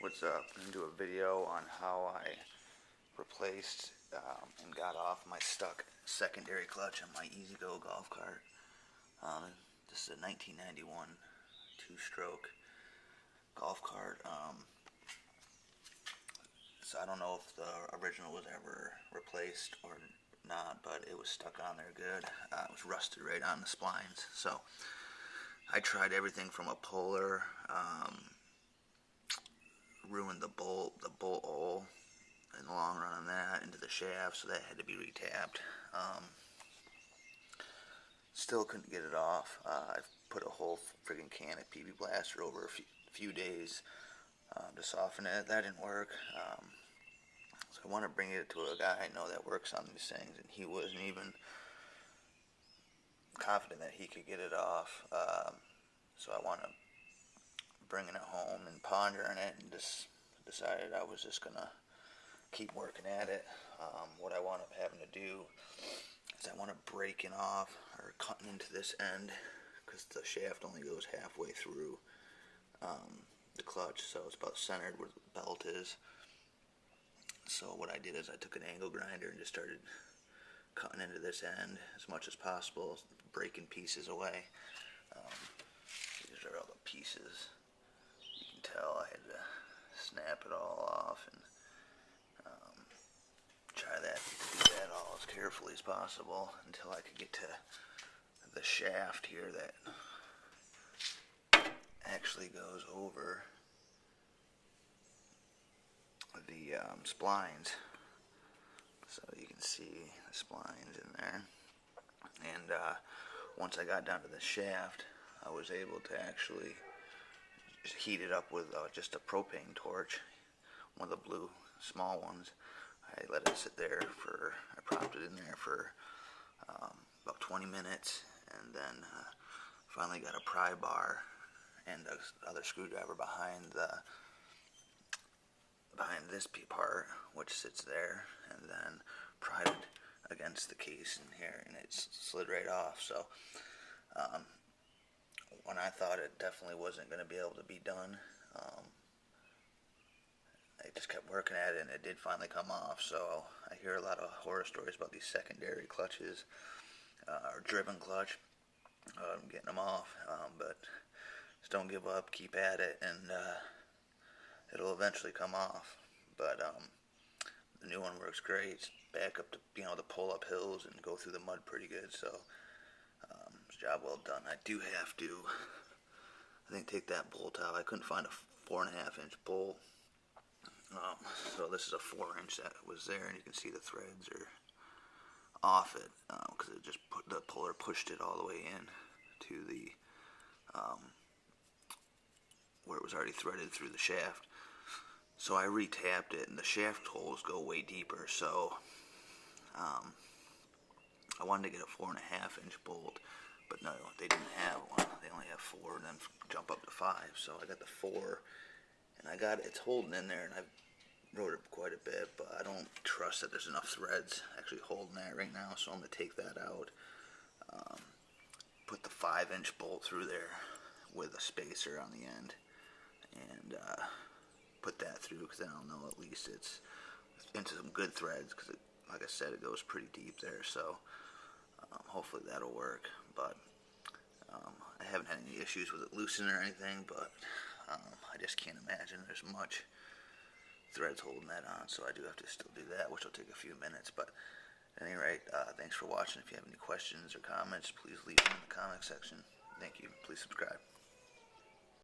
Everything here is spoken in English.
What's up? I'm going to do a video on how I replaced and got off my stuck secondary clutch on my E-Z-Go golf cart. This is a 1991 two-stroke golf cart. So I don't know if the original was ever replaced or not, but it was stuck on there good. It was rusted right on the splines. So I tried everything from a puller, ruined the bolt hole in the long run on that, into the shaft, so that had to be retapped. Still couldn't get it off. I put a whole friggin' can of PB Blaster over a few days to soften it. That didn't work. So I want to bring it to a guy I know that works on these things, and he wasn't even confident that he could get it off. So I want to bring it home and pondering it, and just decided I was just gonna keep working at it. What I wound up having to do is I want to breaking off or cutting into this end, because the shaft only goes halfway through the clutch, so it's about centered where the belt is. So what I did is I took an angle grinder and just started cutting into this end as much as possible, breaking pieces away. These are all the pieces. You can tell I had to snap it all off and try to do that all as carefully as possible until I could get to the shaft here that actually goes over the splines. So you can see the splines in there. And once I got down to the shaft, I was able to actually just heat it up with just a propane torch, one of the blue small ones. I let it sit there I propped it in there for about 20 minutes, and then finally got a pry bar and a other screwdriver behind this part, which sits there, and then pried it against the case in here, and it slid right off. So when I thought it definitely wasn't going to be able to be done, I just kept working at it, and it did finally come off. So I hear a lot of horror stories about these secondary clutches, or driven clutch, getting them off, but just don't give up, keep at it, and it'll eventually come off. But the new one works great. It's back up to, to pull up hills and go through the mud pretty good. So it's a job well done. I do have to, I think, take that bolt out. I couldn't find a 4.5-inch bolt. So this is a 4-inch that was there, and you can see the threads are off it, because it just the puller pushed it all the way in to the where it was already threaded through the shaft. So I retapped it, and the shaft holes go way deeper. So I wanted to get a 4.5-inch bolt, but no, they didn't have one. They only have 4, and then jump up to 5. So I got the 4, and I got it's holding in there, and I wrote it quite a bit, but I don't trust that there's enough threads actually holding that right now. So I'm gonna take that out, put the 5-inch bolt through there with a spacer on the end, and put that through, because then I'll know at least it's into some good threads, because like I said, it goes pretty deep there. So hopefully that'll work. But I haven't had any issues with it loosening or anything, but I just can't imagine there's much threads holding that on, so I do have to still do that, which will take a few minutes. But at any rate, thanks for watching. If you have any questions or comments, please leave them in the comment section. Thank you. Please subscribe.